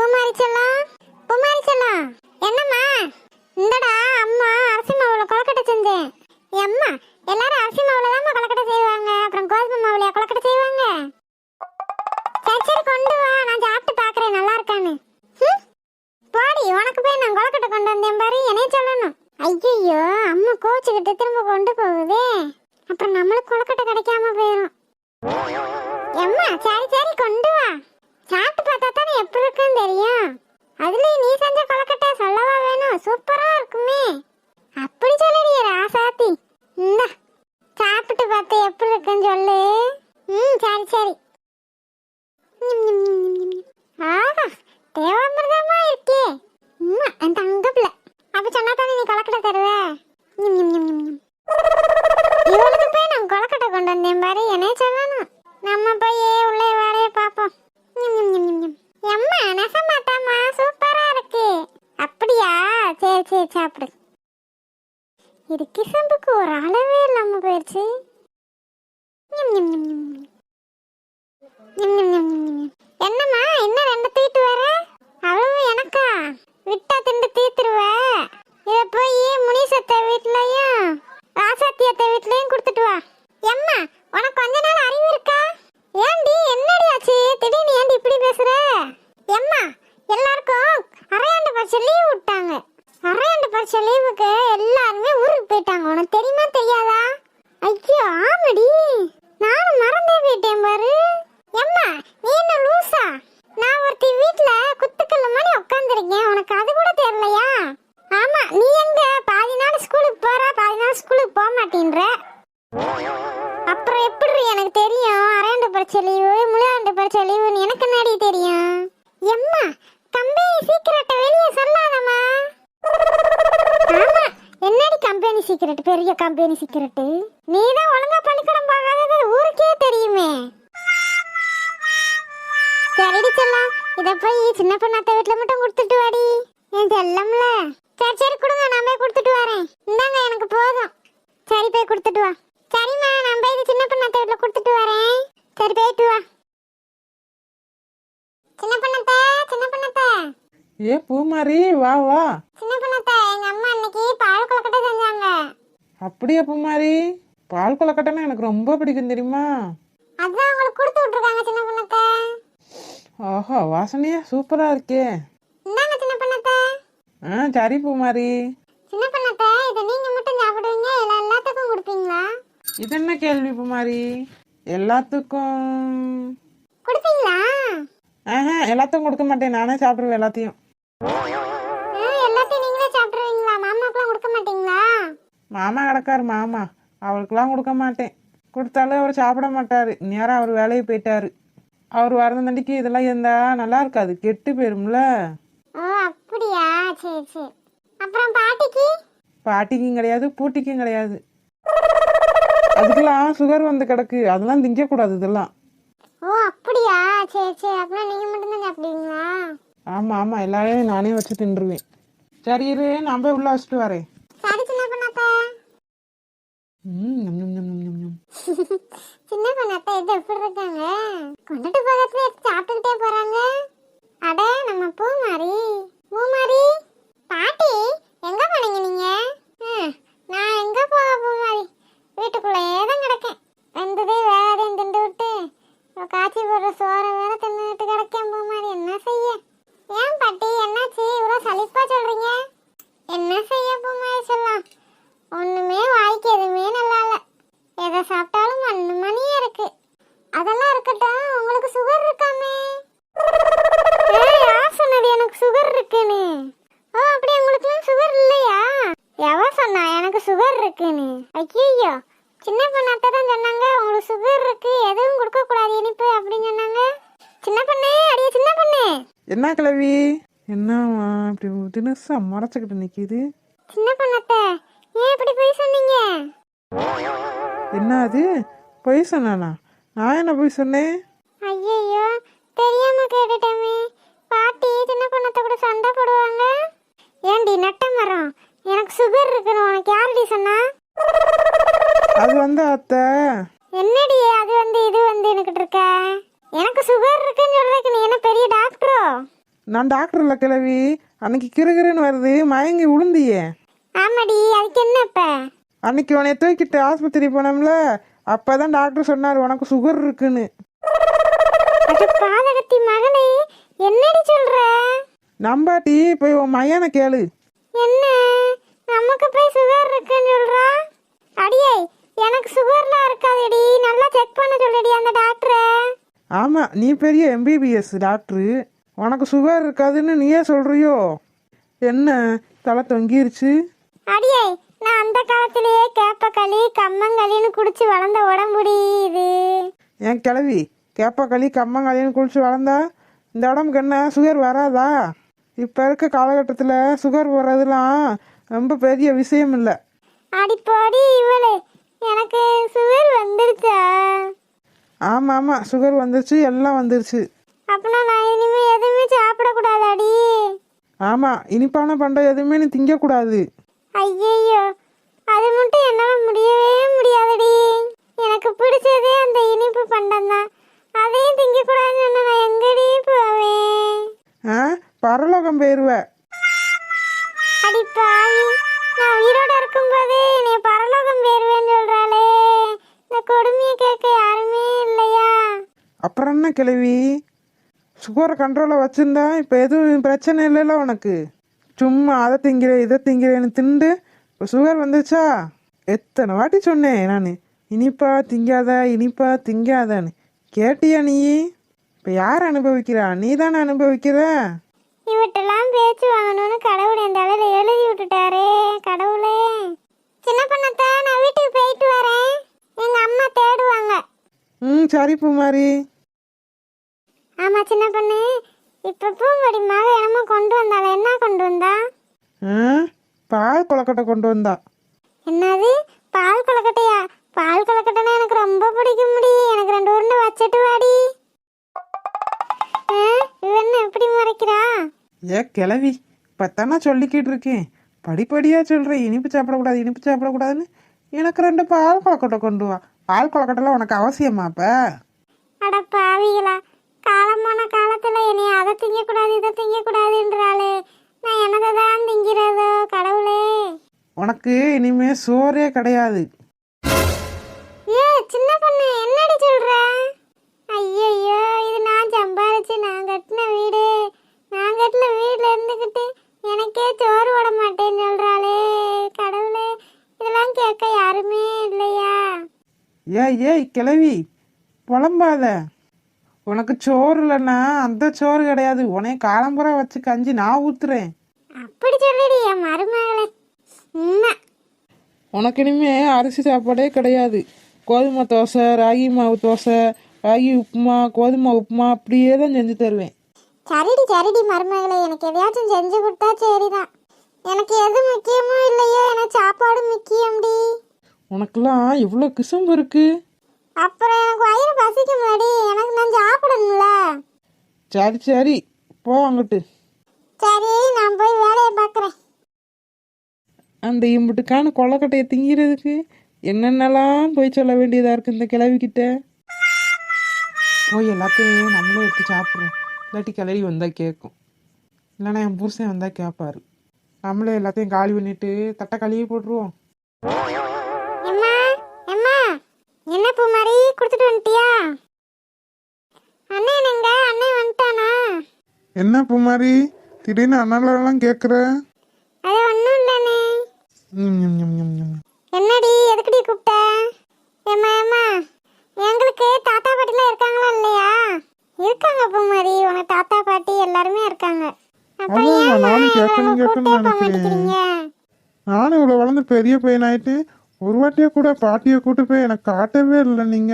பூமாரி செல்லம், பூமாரி செல்லம், என்னம்மா? இந்தடா அம்மா அரிசி மாவுல கொலக்கட்டை செஞ்சேன். அம்மா எல்லாரும் அரிசி மாவுல தான் கொலக்கட்டை செய்வாங்க, அப்புறம் கோதுமை மாவுல கொலக்கட்டை செய்வாங்க. சரி சரி கொண்டு வா, நான் சாப்பிட்டு பாக்குறேன் நல்லா இருக்கான்னு. போடி, உனக்கு போய் நான் கொலக்கட்டை கொண்டு வந்தேன் பாரு, என்னைய சொல்லணும். ஐயோ அம்மா கோச்சுக்கிட்டு திரும்ப கொண்டு போகுதே, அப்புறம் நம்மளுக்கு கொலக்கட்டை கிடைக்காம போயிடும். அம்மா சரி சரி கொண்டு வா, சாப்பிட்டு பார்த்தா தானே எப்படி இருக்குன்னு தெரியும். அதுலயும் நீ செஞ்ச கொலக்கட்டை சொல்லவா வேணும், சூப்பரா இருக்குமே. அப்படி சொல்லுடி ராசாத்தி, இந்த சாப்பிட்டு பார்த்து எப்படி இருக்குன்னு சொல்லு. சரி சரி. ஆஹா தேவாமிர்தமா இருக்கே. என் தங்க பிள்ளை, அப்ப சொன்னா தானே நீ கொலக்கட்டை தருவ. இவளுக்கு போய் நான் கொலக்கட்டை கொண்டு வந்தேன் பாரு, என்னைய சொல்லணும். நம்ம போய் உள்ள வேலையை பார்ப்போம். அம்மா நெசமாட்டாமா சூப்பரா இருக்கு. அப்படியா, சரி சரி சாப்பிடு. இது கிசம்புக்கு ஒரு அளவே இல்லாம போயிடுச்சு. என்னம்மா இன்னும் 2 தீட்டு வர, அவ்வளவு எனக்கா? விட்டா திண்டு தீத்துருவ. இத போய் முனிசத்த வீட்லயும் ராசாத்தியத்த வீட்லயும் கொடுத்துட்டு வா. எம்மா உனக்கு கொஞ்ச நாள் அறிவு இருக்கா? ஏண்டி என்னடி ஆச்சு, திடீர்னு ஏண்டி இப்படி பேசுற? எம்மா எல்லாருக்கும் அரையாண்டு பரிசை லீவ் விட்டாங்க. அரையாண்டு பரிசை லீவுக்கு எல்லாருமே ஊருக்கு போயிட்டாங்க. உனக்கு தெரியுமா தெரியாதா? ஐயோ ஆமாடி, நானும் மறந்தே போயிட்டேன் பாரு. எம்மா நீ என்ன லூசா? நான் ஒருத்தி வீட்டுல குத்துக்கல்ல மாதிரி உட்காந்துருக்கேன், உனக்கு அது கூட தெரியலையா? ஆமா, நீ எங்க பாதி நாள் ஸ்கூலுக்கு போற, பாதி நாள் ஸ்கூலுக்கு போக மாட்டேன்ற. அப்புறம் எப்படி எனக்கு தெரியும் அரையாண்டு பரிசை லீவு முழுஆண்டு பரிசை லீவுன்னு? எனக்கு என்னடி தெரியும்? எம்மா கம்பெனி சீக்கிரட்டை வெளியே சொல்லாதம்மா. ஆமா என்னடி கம்பெனி சீக்கிரட், பெரிய கம்பெனி சீக்கிரட்? நீ தான் ஒழுங்கா பள்ளிக்கூடம் போகாதது ஊருக்கே தெரியுமே. சரிடி செல்லம், இத போய் சின்ன பொண்ணாத்த வீட்டுல மட்டும் கொடுத்துட்டு வாடி. என் செல்லம்ல. சரி சரி கொடுங்க, நான் போய் கொடுத்துட்டு வரேன். இந்தாங்க எனக்கு போதும். சரி போய் கொடுத்துட்டு வா. சரிம்மா நான் போய் இது சின்ன பொண்ணாத்த வீட்டுல கொடுத்துட்டு வரேன். சரி போயிட்டு வா. சின்ன பொண்ணாத்த, சின்ன பொண்ணாத்த. ஏ பூமாரி வா வா. சின்ன பொண்ணாத்த, எங்க அம்மா இன்னைக்கு பால் கொலக்கட்டை செஞ்சாங்க. அப்படியா பூமாரி? பால் கொலக்கட்டைன்னா எனக்கு ரொம்ப பிடிக்கும் தெரியுமா? அதான் உங்களுக்கு கொடுத்து விட்டுருக்காங்க சின்ன பொண்ணாத்த. ஆஹா வாசனையா சூப்பரா இருக்கே. இந்தாங்க சின்ன பொண்ணாத்த. சரி பூமாரி. சின்ன பொண்ணாத்த, இதை நீங்க மட்டும் சாப்பிடுவீங்க இல்ல எல்லாத்துக்கும் கொடுப்பீங்களா? இது என்ன கேள்வி பூமாரி? எல்லாத்துக்கும் கொடுப்பீங்களா? எல்லாத்துக்கும் கொடுக்க மாட்டேன், நானே சாப்பிடுவேன் எல்லாத்தையும். எல்லாத்தையும் நீங்களே சாப்பிடுவீங்களா? மாமாக்கெல்லாம் கொடுக்க மாட்டீங்களா? மாமா கிடக்காரு மாமா, அவருக்கெல்லாம் கொடுக்க மாட்டேன். கொடுத்தாலும் அவர் சாப்பிட மாட்டாரு, நேரம் அவர் வேலையை போயிட்டாரு. அவர் வரந்தண்டிக்கு இதெல்லாம் இருந்தா நல்லா இருக்காது, கெட்டு போயிரும்ல. ஓ அப்படியா, சரி சரி. அப்புறம் பாட்டிக்கு? பாட்டிக்கும் கிடையாது பூட்டிக்கும் கிடையாது. அதுக்கெல்லாம் சுகர் வந்து கிடக்கு, அதெல்லாம் திங்க கூடாது இதெல்லாம். ஓ அப்படியா, சரி சரி. அப்புறம் நீங்க மட்டும் தான் சாப்பிடுவீங்களா? ஆமா ஆமா, எல்லாரையும் நானே வச்சு தின்றுவேன். சரி இரு, நான் போய் உள்ள வச்சுட்டு வரேன். சரி சின்ன பொண்ணாத்த. சின்ன பொண்ணாத்த இது எப்படி இருக்காங்க? கொண்டுட்டு போகிறதுல சாப்பிட்டுக்கிட்டே போறாங்க. அட நம்ம பூமாரி. பூமாரி பாட்டி எங்க போனீங்க நீங்க? நான் எங்க போக பூமாரி, வீட்டுக்குள்ளேயே தான் கிடக்கேன். வந்ததே வேலையும் திண்டு விட்டு காய்ச்சி போடுற சோறை வேற தின்னுட்டு கிடக்கேன் பூமாரி. என்ன செய்ய? ஏன் பாட்டி என்னாச்சு இவ்வளோ சலிப்பா சொல்றீங்க? என்ன செய்ய பூமாரி சொல்லலாம், ஒண்ணுமே வாய்க்கு எதுவுமே நல்லா இல்லை. எதை சாப்பிட்டாலும் மண்ணு மணியா இருக்கு. அதெல்லாம் இருக்கட்டும், உங்களுக்கு சுகர் இருக்காமே? யார் சொன்னது எனக்கு சுகர் இருக்குன்னு? ஓ அப்படி உங்களுக்குலாம் சுகர் இல்லையா? எவ சொன்னா எனக்கு சுகர் இருக்குன்னு? ஐயோ சின்ன பொண்ணாத்த தான் சொன்னாங்க உங்களுக்கு சுகர் இருக்கு, எதுவும் கொடுக்க கூடாது இனிப்பு அப்படின்னு சொன்னாங்க. சின்ன பொண்ணே, அடியே சின்ன பொண்ணே. என்ன கிழவி? என்னவா இப்படி தினசா மறைச்சுக்கிட்டு நிக்குது? சின்ன பொண்ணாத்த ஏன் இப்படி போய் சொன்னீங்க? என்ன அது பொய் சொன்னானா? நான் என்ன பொய் சொன்னேன்? ஐயோ தெரியாம கேட்டுட்டேமே. பாட்டி சின்ன பொண்ணாத்த கூட சண்டை போடுவாங்க. ஏண்டி நட்ட மரம், எனக்கு சுகர் இருக்குன்னு உனக்கு யாருடி சொன்னா? அது அத்தை. என்னடி அது இது எனக்கிட்டு இருக்க? எனக்கு சுகர் இருக்குன்னு சொல்றதுக்கு நீ என்ன பெரிய டாக்டரோ? நான் டாக்டர் இல்லை கிழவி. அன்னைக்கு கிறுகிறுன்னு வருது, மயங்கி விழுந்தியே. ஆமாடி, அதுக்கு என்ன இப்ப? அன்னைக்கு உன்னை தூக்கிட்டு ஆஸ்பத்திரி போனோம்ல, அப்பதான் டாக்டர் சொன்னார் உனக்கு சுகர் இருக்குன்னு. அது பாதகத்தி மகளே, என்னடி சொல்ற? நம்பாட்டி போய் உன் மையனை கேளு. என்ன நமக்கு போய் சுகர் இருக்குன்னு சொல்றா? அடியே, எனக்கு சுகர்லாம் இருக்காதுடி, நல்லா செக் பண்ண சொல்லுடி அந்த டாக்டரை. ஆமாம், நீ பெரிய எம்பிபிஎஸ் டாக்டரு, உனக்கு சுகர் இருக்காதுன்னு நீயே சொல்றியோ? என்ன தலை தொங்கிருச்சு? அடியே, நான் அந்த காலத்திலேயே கேப்பக்களி கம்மங்களின்னு குடிச்சு வளர்ந்த உடம்புடி இது. என் கிளவி, கேப்பக்களி கம்மங்காலின்னு குளிச்சு வளர்ந்தா இந்த உடம்புக்கு என்ன சுகர் வராதா? இப்போ இருக்க காலகட்டத்தில் சுகர் வர்றதுலாம் ரொம்ப பெரிய விஷயம் இல்லை. அடிப்போடி இவளே, எனக்கு சுகர் வந்துருச்சா? ஆமாம் ஆமாம், சுகர் வந்துருச்சு, எல்லாம் வந்துருச்சு. அப்படின்னா நான் இனிமே எதுவுமே சாப்பிடக்கூடாதாடி? ஆமாம், இனிப்பான பண்டம் எதுவுமே நீ திங்கக்கூடாது. ஐயையோ, அது மட்டும் என்னால் முடியவே முடியாதுடி. எனக்கு பிடிச்சதே அந்த இனிப்பு பண்டம் தான், அதையும் திங்கக்கூடாதுன்னு சொன்னா நான் எங்கடி போவேன்? ஆ, பரலோகம் போயிடுவ. அடி பாவி, நான் உயிரோட இருக்கும்போதே என்னைய பரலோகம் போயிருவேன்னு சொல்றாளே, இந்த கொடுமையை கேட்க யாருமே இல்லையா? அப்புறம் என்ன கிழவி, சுகரை கண்ட்ரோலில் வச்சுருந்தா இப்போ எதுவும் பிரச்சனை இல்லைல்ல உனக்கு? சும்மா அதை திங்கிறேன் இதை திங்கிறேன்னு திண்டு இப்போ சுகர் வந்துச்சா? எத்தனை வாட்டி சொன்னேன் நான், இனிப்பா திங்காத இனிப்பா திங்காதன்னு. கேட்டியா நீ? இப்போ யார் அனுபவிக்கிறா? நீ தானே அனுபவிக்கிற. இவட்டெல்லாம் பேச்சு வாங்கணும்னு கடவுள் என் தலையில எழுதி விட்டுட்டாரே கடவுளே. சின்ன பண்ணத்தா, நான் வீட்டுக்கு போயிட்டு வரேன், எங்க அம்மா தேடுவாங்க. சரி பூமாரி. ஆமா சின்ன பொண்ணு, இப்ப பூங்கொடி மக என்னமோ கொண்டு வந்தால, என்ன கொண்டு வந்தா? பால் கொலக்கட்டை கொண்டு வந்தா. என்னது, பால் கொலக்கட்டையா? பால் கொலக்கட்டைனா எனக்கு ரொம்ப பிடிக்கும் முடி, எனக்கு 2 உருண்டை வச்சுட்டு வாடி. இவன் எப்படி மறைக்கிறா? ஏ கிளவி, இப்போத்தானே சொல்லிக்கிட்டு இருக்கேன், படிப்படியாக சொல்கிறேன் இனிப்பு சாப்பிடக்கூடாது இனிப்பு சாப்பிடக்கூடாதுன்னு. எனக்கு 2 பால் கொலக்கட்டை கொண்டு வா. பால் கொலக்கட்டைலாம் உனக்கு அவசியமா? இப்போ அட பாவிகளா, காலமான காலத்துல என்னைய அதை திங்கக்கூடாது இதை திங்கக்கூடாதுன்றாளே, நான் என்னதை தான் திங்கிறதோ கடவுளே. உனக்கு இனிமே சோறே கிடையாது. ஏ சின்ன பொண்ணு, என்னடி சொல்ற? ஐயோ, இது நான் சம்பாதிச்சு நான் கட்டின வீடு, நான் கட்டின வீட்டுல இருந்துக்கிட்டு எனக்கே சோறு விட மாட்டேன்னு சொல்றாளே கடவுளே, இதெல்லாம் கேட்க யாருமே இல்லையா? ஏய் கிளவி, புலம்பாத. உனக்கு சோறு இல்லைன்னா அந்த சோறு கிடையாது, உனைய காலம்புற வச்சு கஞ்சி நான் ஊத்துறேன். அப்படி சொல்லிடி என் மருமகளே. உண்மை. உனக்கு இனிமே அரிசி சாப்பாடே கிடையாது. கோதுமை தோசை, ராகி மாவு தோசை, ராகி உப்புமா, கோதுமை உப்புமா அப்படியே தான் செஞ்சு தருவேன். சரிடி மருமகளே, எனக்கு எதையாச்சும் செஞ்சு கொடுத்தா சரிதான். எனக்கு எது முக்கியமோ இல்லையோ, எனக்கு சாப்பாடு முக்கியம்டி. உனக்கெல்லாம் இவ்வளோ கிசும்பு இருக்கு. அப்புறம் எனக்கு வயிறு பசிக்க முன்னாடி எனக்கு நான் சாப்பிடணும்ல. சரி போ அங்கிட்டு. சரி, நான் போய் வேலையை பார்க்குறேன். அந்த இம்புட்டுக்கான கொள்ளக்கட்டையை திங்கிறதுக்கு என்னென்னலாம் போய் சொல்ல வேண்டியதாக இருக்குது இந்த கிளவிக்கிட்ட. போய் எல்லாத்தையும் நம்மளும் எடுத்து சாப்பிட்றோம், இல்லாட்டி கிளவி வந்தால் கேட்கும், இல்லைன்னா என் புருஷன் வந்தால் கேட்பாரு. நம்மளே எல்லாத்தையும் காலி பண்ணிட்டு தட்டை கழுவி போட்டுருவோம். என்ன பூமாரி, கொடுத்துட்டு வந்துட்டியா? அண்ணன் எங்க? அண்ணன் வந்துட்டானா? என்ன பூமாரி திடீர்னு அண்ணலாம் கேட்குற? அது ஒன்றும் இல்லைண்ணே. என்னடி, எதுக்குடி கூப்பிட்ட? ஏம்மா, எங்களுக்கு தாத்தா பாட்டிலாம் இருக்காங்களா இல்லையா? இருக்காங்க பூமாரி, உனக்கு தாத்தா பாட்டி எல்லாருமே இருக்காங்க. நானும் இவ்வளோ வளர்ந்து பெரிய பையன் ஆயிட்டு ஒரு வாட்டியா கூட பாட்டியை கூட்டு போய் எனக்கு காட்டவே இல்லை நீங்க.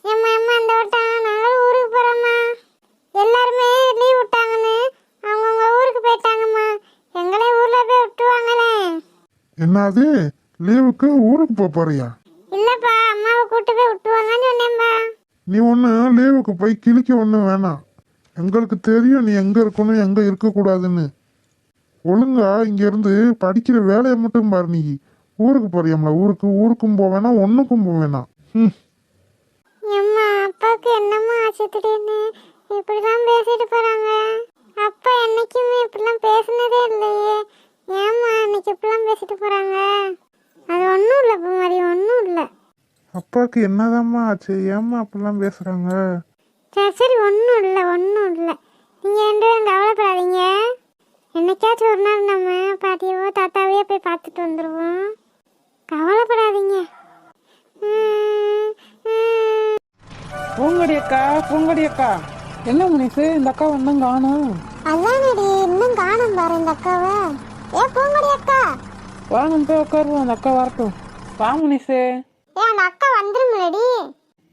இந்த வட்டம் நாங்களும் ஊருக்கு போறோம்மா, எல்லாருமே லீவ் விட்டாங்கன்னு அவங்கவுங்க ஊருக்கு போயிட்டாங்கம்மா, எங்களே ஊர்ல போய் விட்டுவாங்களே. என்னது, லீவுக்கு ஊருக்கு போறியா? இல்லப்பா, அம்மாவை கூட்டு போய் விட்டுவாங்கன்னு சொன்னேன்பா. நீ ஒன்று லீவுக்கு போய் கிழிக்க ஒன்றும் வேணாம், எங்களுக்கு தெரியும் நீ எங்க இருக்கணும் எங்க இருக்கக்கூடாதுன்னு. ஒழுங்கா இங்க இருந்து படிக்கிற வேலையை மட்டும் பாரு. நீ ஊருக்கு போறியாம்ல, ஊருக்கும் போவேனா ஒன்றுக்கும் போவேனா? அம்மா, அப்பாவுக்கு என்னம்மா ஆச்சு திடீர்னு இப்படிதான் பேசிட்டு போறாங்க? அப்பா என்னைக்குமே இப்படிலாம் பேசுனதே இல்லையே. ஏம்மா இன்னைக்கு இப்படிலாம் பேசிட்டு போறாங்க? அது ஒன்றும் இல்லை பூமாரி, ஒன்றும் இல்லை. அப்பாவுக்கு என்னதாம்மா ஆச்சு? ஏம்மா அப்படிலாம் பேசுறாங்க? சரி சரி, ஒன்றும் இல்லை ஒன்றும் இல்லை. நீங்கள் ரெண்டு பேரும் கவலைப்படாதீங்க. என்னைக்காச்சும் ஒரு நாள் நம்ம பாட்டியவோ தாத்தாவையோ போய் பார்த்துட்டு வந்துடுவோம். கவலைப்படாதீங்க. பூங்கொடி அக்கா, பூங்கொடி அக்கா, என்ன முனிசு இந்த அக்கா ஒன்றும் காணும்? அதானடி, இன்னும் காணும் பாரு இந்த அக்காவை. பூங்கொடி அக்கா, வாங்க போய் உட்காருவோம், அந்த அக்கா வரட்டும். வா முனிசு. அந்த அக்கா வந்துருங்களடி.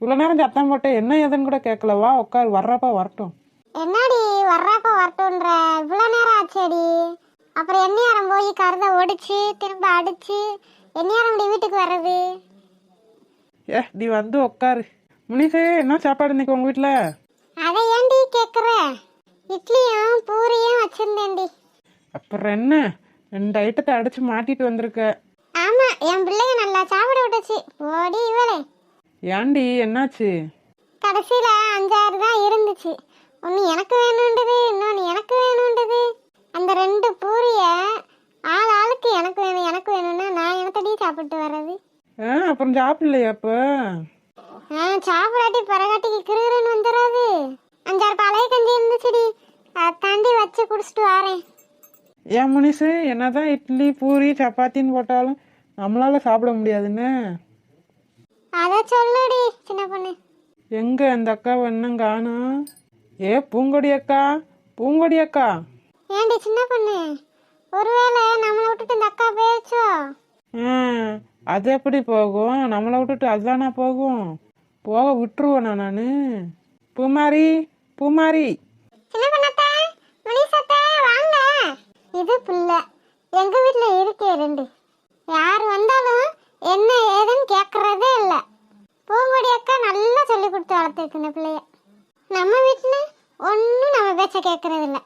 இவ்வளோ நேரம் சத்தம் போட்டு என்ன ஏதுன்னு கூட கேட்கல. வா உட்காரு, வர்றப்ப வரட்டும். என்னடி வர்றப்ப வரட்டும்ன்ற? இவ்வளோ நேரம் ஆச்சேடி. அப்புறம் என்ன நேரம் போய் கருதை ஒடிச்சு திரும்ப அடிச்சு என்ன நேரம் இப்படி வீட்டுக்கு வர்றது? நீ வந்து உட்காரு. முனிசு, என்ன சாப்பாடு இன்னைக்கு உங்க வீட்டில்? அதை ஏன்டி கேட்குற? இட்லியும் பூரியும் வச்சிருந்தேன்டி. அப்புறம் என்ன, 2 ஐட்டத்தை அடிச்சு மாட்டிட்டு வந்திருக்க. ஆமா, என் பிள்ளைங்க நல்லா சாப்பிட விட்டுச்சு. ஓடி இவளே. ஏன்டி என்னாச்சு? கடைசியில 5-6 தான் இருந்துச்சு. ஒன்று எனக்கு வேணுன்றது, இன்னொன்று எனக்கு வேணுன்றது. அந்த 2 பூரிய ஆள் ஆளுக்கு எனக்கு வேணும் எனக்கு வேணும்னா நான் எனத்தடி சாப்பிட்டு வர்றது? அப்புறம் சாப்பிடலையா அப்போ? சாப்பிடாட்டி பரகாட்டிக்கு கிருகிருன்னு வந்துடாது. 5-6 பழைய கஞ்சி இருந்துச்சுடி, அதை தாண்டி வச்சு குடிச்சிட்டு வரேன். ஏன் முனிசு, என்னதான் இட்லி பூரி சப்பாத்தின்னு போட்டாலும் நம்மளால சாப்பிட முடியாதுன்னு? அதை சொல்லுடி சின்ன பொண்ணு. எங்க அந்த அக்காவை இன்னும் காணும்? பூங்கொடி அக்கா, பூங்கொடி அக்கா. ஏண்டி சின்ன பொண்ணு, ஒருவேளை நம்மளை விட்டுட்டு இந்த அக்கா போயிடுச்சோ? அது எப்படி போகும்? நம்மளை விட்டுட்டு அதுதானா போகும்? போக விட்டுருவேண்ணா நான். பூமாரி, பூமாரி. சின்ன பொண்ணாத்தா, முனிசத்தா, வாங்க. இது பிள்ளை எங்க வீட்டுல இருக்கே 2. யார் வந்தாலும் என்ன ஏதுன்னு கேட்கறதே இல்லை. பூங்கொடி அக்கா நல்லா சொல்லி கொடுத்து வளர்த்துருக்கு இந்த பிள்ளைய. நம்ம வீட்டுல ஒன்றும் நம்ம பேச்ச கேட்கறது இல்லை.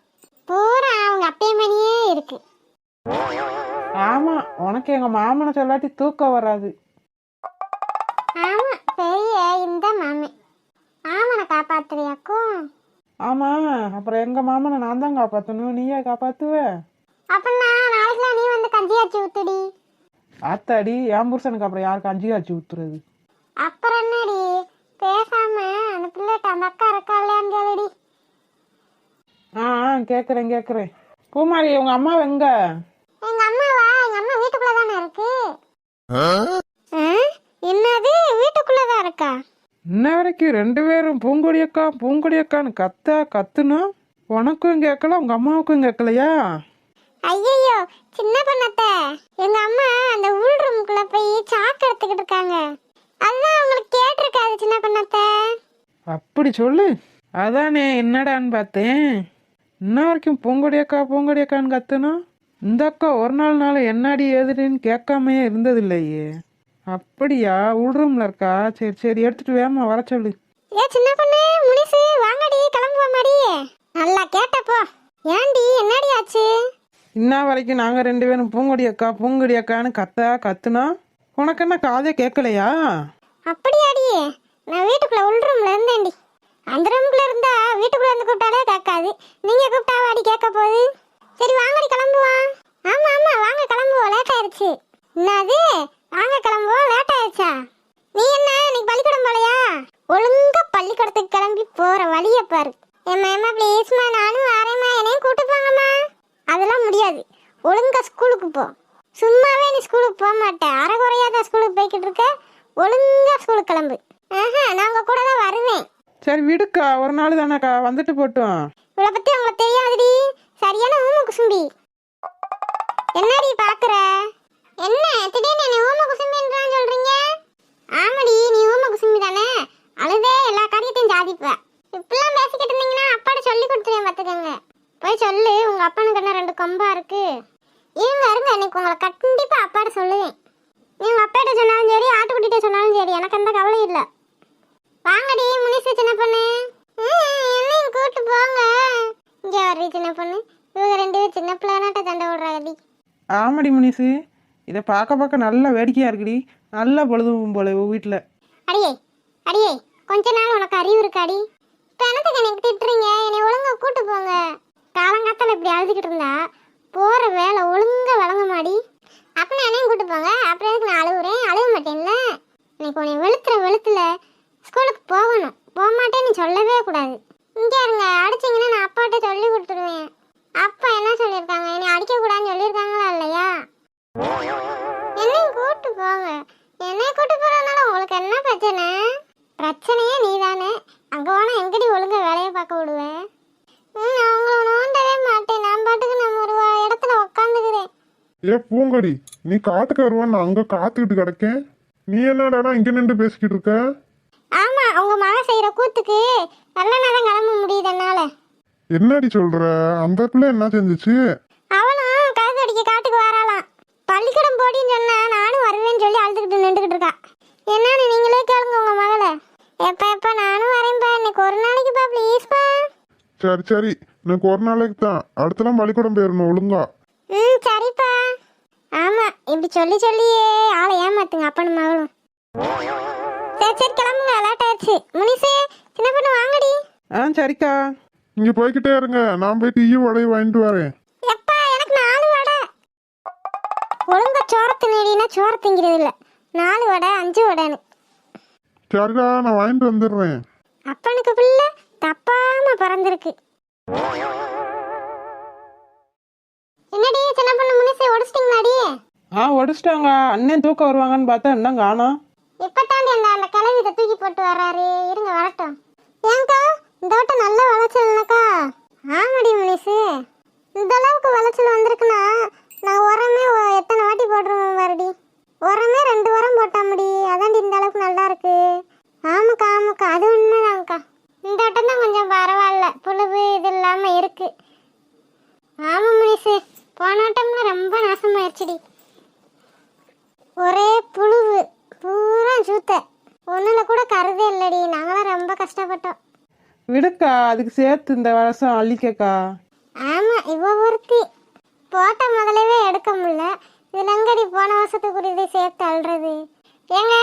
பூரா அவங்க அப்பே மணியே இருக்கு. ஆமா, உனக்கு எங்க மாமனை சொல்லாட்டி தூக்கம் வராது. ஆமா, பெரிய இந்த மாமே. மாமனை காப்பாத்துறியாக்கும்? ஆமா, அப்புறம் எங்க மாமனை நான் தான் காப்பாற்றணும், நீயே காப்பாத்துவ? அப்படின்னா நாளைக்குலாம் நீ வந்து கஞ்சியாச்சி ஊத்துடி. ஆத்தாடி, என் புருஷனுக்கு அப்புறம் யாருக்கு கஞ்சி காய்ச்சி ஊத்துறது? அப்புறம் என்னடி, பேசாம அந்த பிள்ளைகிட்ட அந்த அக்கா இருக்கா இல்லையான்னு கேளுடி. கேக்குறேன் கேக்குறேன். பூமாரி, உங்க அம்மா எங்க? எங்க அம்மாவா? எங்க அம்மா வீட்டுக்குள்ள தானே இருக்கு. என்னது, வீட்டுக்குள்ளதான் இருக்கா? இன்ன வரைக்கும் 2 பேரும் பூங்கொடி அக்கா பூங்கொடி அக்கான்னு கத்துனா உனக்கும் கேட்கல உங்க அம்மாவுக்கும் கேட்கலையா? ஐயோ சின்ன பண்ணத்தை, எங்க அம்மா அந்த உள் ரூமுக்குள்ள போய் சாக்கு எடுத்துக்கிட்டு இருக்காங்க. அதுதான் உங்களுக்கு கேட்டிருக்காது சின்ன பண்ணத்தை. அப்படி சொல்லு. அதானே என்னடான்னு பார்த்தேன். இன்ன வரைக்கும் பூங்கொடி அக்கான்னு கத்துனா இந்த அக்கா ஒரு நாள் என்னடி ஏதுன்னு கேட்காமையே இருந்ததில்லையே. அப்படியா? உள்ரூம்ல இருக்கா? சரி சரி, எடுத்துட்டு வேமா வர சொல்லு. சின்ன பொண்ணு, முனிசு, வாங்கடி கிளம்புவா மாடி. நல்லா கேட்டப்போ. ஏண்டி என்னடி ஆச்சு? இன்ன வரைக்கும் நாங்க 2 பேரும் பூங்கொடி அக்கான்னு கத்துனா உனக்கு என்ன காதே கேட்கலையா? அப்படியாடி? நான் வீட்டுக்குள்ள உள்ரூம்ல இருந்தேன்டி. அந்த ரூமுக்குள்ள இருந்தா வீட்டுக்குள்ள இருந்து கூப்பிட்டாலே கேட்காது. நீங்க கூப்பிட்டா வாடி கேட்க போகுது. சரி வாங்கடி கிளம்புவோம். ஆமா ஆமா, வாங்க கிளம்புவோம், லேட் ஆயிடுச்சு. என்னது, வாங்க கிளம்புவோம், லேட் ஆயிடுச்சா? நீ என்ன இன்னைக்கு பள்ளிக்கூடம் போலையா? ஒழுங்கா பள்ளிக்கூடத்துக்கு கிளம்பி போற வழிய பாரு. ஏமா ப்ளீஸ்மா, நானும் வரேம்மா, என்னையும் கூட்டு போங்கம்மா. அதெல்லாம் முடியாது, ஒழுங்கா ஸ்கூலுக்கு போ. சும்மாவே நீ ஸ்கூலுக்கு போக மாட்டேன், அரைகுறையாதான் ஸ்கூலுக்கு போய்கிட்டு இருக்க. ஒழுங்கா ஸ்கூலுக்கு கிளம்பு. நான் உங்க கூட தான் வருவேன். சரி விடுக்கா, ஒரு நாள் தானேக்கா, வந்துட்டு போட்டோம். இவளை பத்தி உங்களுக்கு தெரியாதுடி, சரியான ஊம குசும்பி. என்னடி பாக்குற? என்ன திடீர்னு என்ன ஊம குசும்பின்றான்னு சொல்றீங்க? ஆமாடி, நீ ஊம குசும்பி தானே, அழுதே எல்லா காரியத்தையும் சாதிப்ப. இப்பெல்லாம் பேசிக்கிட்டு இருந்தீங்கன்னா அப்பாட்ட சொல்லி கொடுத்துருவேன் பார்த்துக்கோங்க. போய் சொல்லு, உங்க அப்பனுக்கு என்ன 2 கொம்பா இருக்கு. இருங்க இன்னைக்கு உங்களை கண்டிப்பா அப்பாட்ட சொல்லுவேன். நீ உங்க அப்பாட்ட சொன்னாலும் சரி, ஆட்டுக்குட்டிட்ட சொன்னாலும் சரி, எனக்கு எந்த கவலையும் இல்லை. வாங்கடி முனிசு சின்ன பொண்ணு, என்னையும் கூட்டு போங்க. இங்கே வர்றீ சின்ன பொண்ணு, இவங்க 2 பேரும் சின்ன பிள்ளைனாட்ட சண்டை விடுறாங்கடி. ஆமாடி முனிசு, இதை பார்க்க நல்ல வேடிக்கையா இருக்குடி. நல்லா பொழுதும் போல வீட்டில். அடியே கொஞ்ச நாள் உனக்கு அறிவு இருக்காடி? இப்போ என்னத்துக்கு எனக்கு திட்டுறீங்க? என்னை ஒழுங்கா கூட்டு போங்க. கால யார்கிட்டையும் சொல்லவே கூடாது. இங்கே இருங்க, அடிச்சிங்கன்னா நான் அப்பாட்ட சொல்லி கொடுத்துருவேன். அப்பா என்ன சொல்லியிருக்காங்க, என்னை அடிக்கக்கூடாதுன்னு சொல்லியிருக்காங்களா இல்லையா? என்னையும் கூப்பிட்டு போங்க. என்னைய கூப்பிட்டு போகிறதுனால உங்களுக்கு என்ன பிரச்சனை? பிரச்சனையே நீ தானே. அங்கே போனால் எங்கடி ஒழுங்கா வேலையை பார்க்க விடுவேன்? நான் உங்களை நோண்டவே மாட்டேன். நான் பாட்டுக்கு நம்ம ஒரு இடத்துல உக்காந்துக்கிறேன். ஏ பூங்கொடி, நீ காட்டுக்கு வருவான், நான் அங்க காத்துக்கிட்டு கிடக்கேன். நீ என்னடானா இங்க நின்று பேசிக்கிட்டு இருக்க? ஆமா, உங்க மகன் செய்யற கூத்துக்கு நல்ல நேரம் கிளம்ப முடியுது என்னால. என்னடி சொல்ற? அந்த பிள்ளை என்ன செஞ்சுச்சு? அவனும் கழுது அடிக்க காட்டுக்கு வராளாம். பள்ளிக்கூடம் போடின்னு சொன்னா நானும் வருவேன்னு சொல்லி அழுதுகிட்டு நின்றுகிட்டு இருக்கா. என்னன்னு நீங்களே கேளுங்க உங்க மகளை. எப்ப நானும் வரேன்பா, இன்னைக்கு ஒரு நாளைக்குப்பா ப்ளீஸ்பா. சரி சரி, எனக்கு ஒரு நாளைக்கு தான், அடுத்தலாம் பள்ளிக்கூடம் போயிடணும் ஒழுங்கா. சரிப்பா. ஆமா, இப்படி சொல்லி சொல்லியே ஆளை ஏமாத்துங்க அப்பனும் மகளும். சரி சரி கிளம்புங்க, லேட் ஆயிடுச்சு. முனிசே, சின்ன பொண்ணு வாங்கடி. சரிக்கா. இங்க போய்கிட்டே இருங்க, நான் போய் டீயும் வடையும் வாங்கிட்டு வரேன். எப்பா எனக்கு 4 வடை. ஒழுங்கா சோரத்து நீடினா சோறு திங்கிறது இல்லை. 4 வடை 5 வடைன்னு. சரிடா, நான் வாங்கிட்டு வந்துடுறேன். அப்பனுக்கு பிள்ளை தப்பாம பிறந்திருக்கு. என்னடி சின்ன பொண்ணு முனிசை ஒடிச்சிட்டிங்களாடி? ஒடிச்சிட்டாங்க. அண்ணன் தூக்கம் வருவாங்கன்னு பார்த்தா இன்னும் காணோம். இப்பத்தாண்டி அந்த கிளவி இதை தூக்கி போட்டு வர்றாரு. இருங்க வரட்டும். ஏங்கா இந்த வட்டம் நல்ல விளைச்சல்னாக்கா? ஆமாடி முனிசு, இந்த அளவுக்கு விளைச்சல் வந்திருக்குன்னா நான் உரமே எத்தனை வாட்டி போட்டுருவோம் பாருடி. உரமே 2 உரம் போட்டா முடி, அதாண்டி இந்த அளவுக்கு நல்லா இருக்கு. ஆமாக்கா ஆமாக்கா, அது உண்மைதான்க்கா. இந்த வட்டம் தான் கொஞ்சம் பரவாயில்ல, புழுவு இது இல்லாம இருக்கு. ஆமா முனிசு, போன வட்டம்னா ரொம்ப நாசமாயிருச்சுடி. ஒரே புழுவு, பூரா சூத்த, ஒண்ணுல கூட கருதே இல்லடி. நாங்களாம் ரொம்ப கஷ்டப்பட்டோம். விடுக்கா, அதுக்கு சேர்த்து இந்த வருஷம் அள்ளிக்கக்கா. ஆமா, இவ ஒருத்தி போட்ட முதலவே எடுக்க முடியல. இதுல எங்கடி போன வருஷத்துக்குரியதை சேர்த்து அள்ளுறது? ஏங்க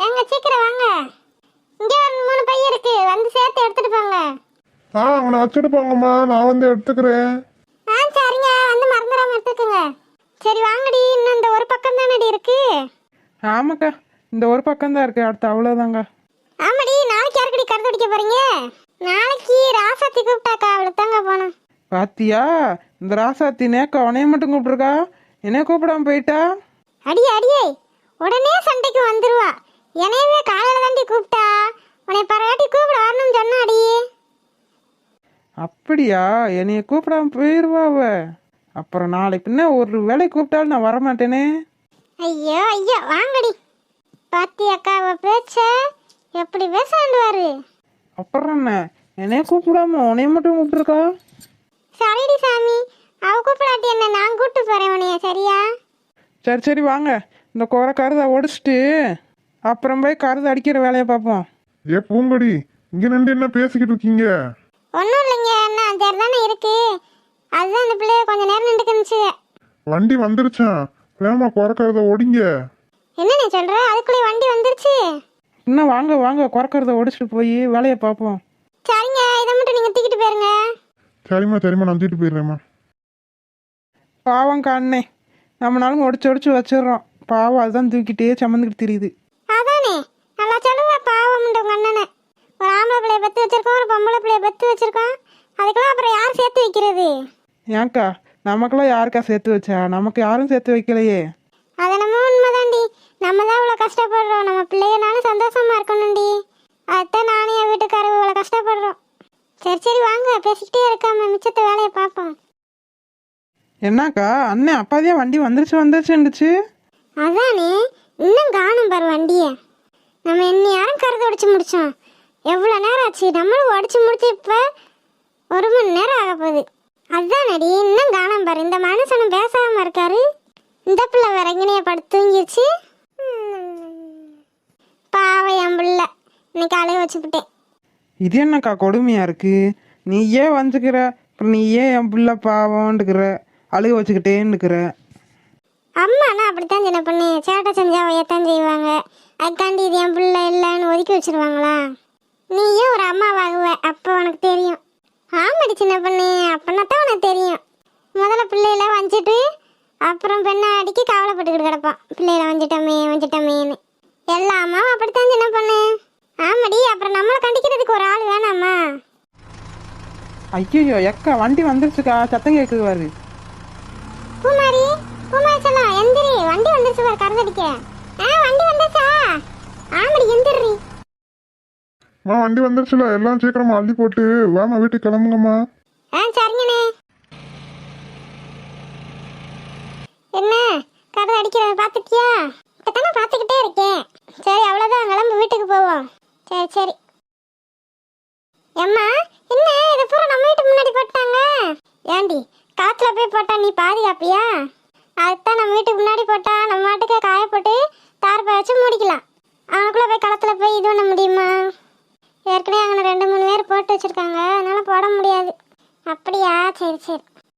ஏங்க சீக்கிரம் வாங்க, இங்க ஒரு 3 பை இருக்கு, வந்து சேர்த்து எடுத்துட்டு போங்க. அவனை வச்சுட்டு போங்கம்மா, நான் வந்து எடுத்துக்கிறேன். சரிங்க, வந்து மறந்துடாம எடுத்துக்கோங்க. சரி வாங்கடி, இன்னும் இந்த ஒரு பக்கம் தானடி இருக்கு. ஆமாக்கா, இந்த ஒரு பக்கம் தான் இருக்கு, அடுத்து அவ்வளோதாங்க. ஆமாடி, நாளைக்கு யாருக்கடி கருது அடிக்க போறீங்க? நாளைக்கு ராசாத்தி கூப்பிட்டாக்கா, அவளுக்கு தாங்க போனோம். பாத்தியா, இந்த ராசாத்தி நேக்கா உனைய மட்டும் கூப்பிட்டுருக்கா, என்னைய கூப்பிடாம போயிட்டா. அடியே அடியே, உடனே சண்டைக்கு வந்துருவா. என்னையவே காலையில தாண்டி கூப்பிட்டா, உன்னை பரவாட்டி கூப்பிட வரணும்னு சொன்னா அடியே. அப்படியா, என்னைய கூப்பிடாம போயிடுவா அவ. அப்புறம் நாளை பின்ன ஒரு வேலை கூப்பிட்டாலும் நான் வரமாட்டேனே. ஐயோ ஐயோ, வாங்கடி. பாத்தியாக்கா அவ பேச்ச எப்படி பேசாண்டுவாரு. அப்புறம் என்ன, என்னைய கூப்பிடாம உனைய மட்டும் கூப்பிட்டுருக்கா. சரிடி சாமி, அவ கூப்பிடாட்டி என்ன, நான் கூப்பிட்டு போறேன் உனைய, சரியா? சரி சரி வாங்க, இந்த குறை கருதை ஒடிச்சிட்டு அப்புறம் போய் கருது அடிக்கிற வேலையை பார்ப்போம். ஏ பூங்கொடி, இங்க நின்று என்ன பேசிக்கிட்டு இருக்கீங்க? ஒன்றும் இல்லைங்க, என்ன 5 தானே இருக்கு, அதுதான் இந்த பிள்ளைய கொஞ்ச நேரம் நின்றுக்குனுச்சு. வண்டி வந்துருச்சான், வேமா குறைக்கிறத ஒடிங்க. என்ன நீ சொல்ற, அதுக்குள்ளே வண்டி வந்துருச்சு? இன்னும் வாங்க வாங்க, குறைக்கிறத ஒடிச்சிட்டு போய் வேலையை பார்ப்போம். சரிங்க, இதை மட்டும் நீங்க தூக்கிட்டு போயிருங்க. சரிம்மா சரிம்மா, நான் தூக்கிட்டு போயிடுறேம்மா. பாவம் அண்ணே, நம்மளாலும் ஒடிச்சு ஒடிச்சு வச்சிடுறோம். பாவம் அதுதான் தூக்கிட்டே சமந்துக்கிட்டு தெரியுது. அதானே, நல்லா சொல்லுவா பாவம் உங்க அண்ணனை. ஒரு ஆம்பளை பிள்ளைய பத்து வச்சிருக்கோம், ஒரு பொம்பளை பிள்ளைய பத்து வச்சிருக்கோம். அதுக்கெல்லாம் அப்புறம் யார் சேர்த்து வைக்கிறது? ஏன்க்கா, நமக்கெல்லாம் யாருக்கா சேர்த்து வச்சா? நமக்கு யாரும் சேர்த்து வைக்கலையே. அது நம்ம உண்மைதாண்டி, நம்ம தான் இவ்வளோ கஷ்டப்படுறோம். நம்ம பிள்ளையனாலும் சந்தோஷமா இருக்கணும்டி, அதுதான் நானும் என் வீட்டுக்காரர் இவ்வளோ கஷ்டப்படுறோம். சரி சரி வாங்க, பேசிக்கிட்டே இருக்காம மிச்சத்தை வேலையை பார்ப்போம். என்னக்கா, அண்ணன் அப்பாதியா வண்டி வந்துருச்சுன்னுச்சு. அதானே, இன்னும் காணும் பாரு வண்டியை. நம்ம இன்னும் யாரும் கருது உடைச்சு முடிச்சோம். எவ்வளோ நேரம் ஆச்சு, நம்மளும் உடைச்சு முடிச்சு இப்போ 1 மணி நேரம் ஆக போகுது. அதுதானடி, இன்னும் காணாம பாரு. இந்த மனுஷனும் பேசாம இருக்காரு. இந்த பிள்ளை வேற எங்கனையே படுத்து தூங்கிருச்சு. பாவம் என் பிள்ளை, இன்னைக்கு அலைய வச்சுக்கிட்டேன். இது என்னக்கா கொடுமையா இருக்கு? நீ ஏன் வந்துக்கிற, அப்புறம் நீ ஏன் என் பிள்ளை பாவம்னுக்கிற, அழுக வச்சுக்கிட்டேன்னுக்கிற. அம்மானா அப்படித்தான் சின்ன பொண்ணு, சேட்டை செஞ்சா வையத்தான் செய்வாங்க. அதுக்காண்டி இது என் பிள்ளை இல்லைன்னு ஒதுக்கி வச்சிருவாங்களா? நீயும் ஒரு அம்மாவாகுவ, அப்போ உனக்கு தெரியும். ஆமாடி சின்ன பொண்ணு, அப்படின்னா தான் உனக்கு தெரியும். முதல்ல பிள்ளையில வஞ்சிட்டு அப்புறம் பெண்ணாடிக்கு கவலைப்பட்டுக்கிட்டு கிடப்பான். பிள்ளையில வஞ்சிட்டோமேன்னு எல்லா அம்மாவும் அப்படித்தான் சின்ன பொண்ணு. ஆமாடி, அப்புறம் நம்மளை கண்டிக்கிறதுக்கு ஒரு ஆள் வேணாமா? ஐயோ எக்கா வண்டி வந்துருச்சுக்கா, சத்தம் கேட்குது பாரு. பூமாரி, பூமாரி செல்லம் எந்திரி, வண்டி வந்துருச்சு பாரு, கறந்தடிக்க. வண்டி வந்துச்சா? ஆமாடி, எந்திரி. வண்டி வந்துருச்சுல, எல்லாம் சீக்கிரமா அள்ளி போட்டு வாமா வீட்டுக்கு கிளம்புங்கம்மா. சரிங்கண்ணே. என்ன கதை அடிக்கிறத பார்த்துக்கியா? இப்பதானே பார்த்துக்கிட்டே இருக்கேன். சரி, அவ்வளோதான், கிளம்பு, வீட்டுக்கு போவோம். சரி சரி. ஏம்மா, என்ன இதை பூரா நம்ம வீட்டு முன்னாடி போட்டாங்க? ஏண்டி, காத்துல போய் போட்டா நீ பாதுகாப்பியா? அதுதான் நம்ம வீட்டுக்கு முன்னாடி போட்டா நம்ம மாட்டுக்கு காய போட்டு தார்பை வச்சு முடிக்கலாம். அவனுக்குள்ள போய் களத்துல போய் இது பண்ண முடியுமா? ஏற்கனவே அங்கே 2-3 பேர் போட்டு வச்சிருக்காங்க, அதனால போட முடியாது. அப்படியா? சரி சரி.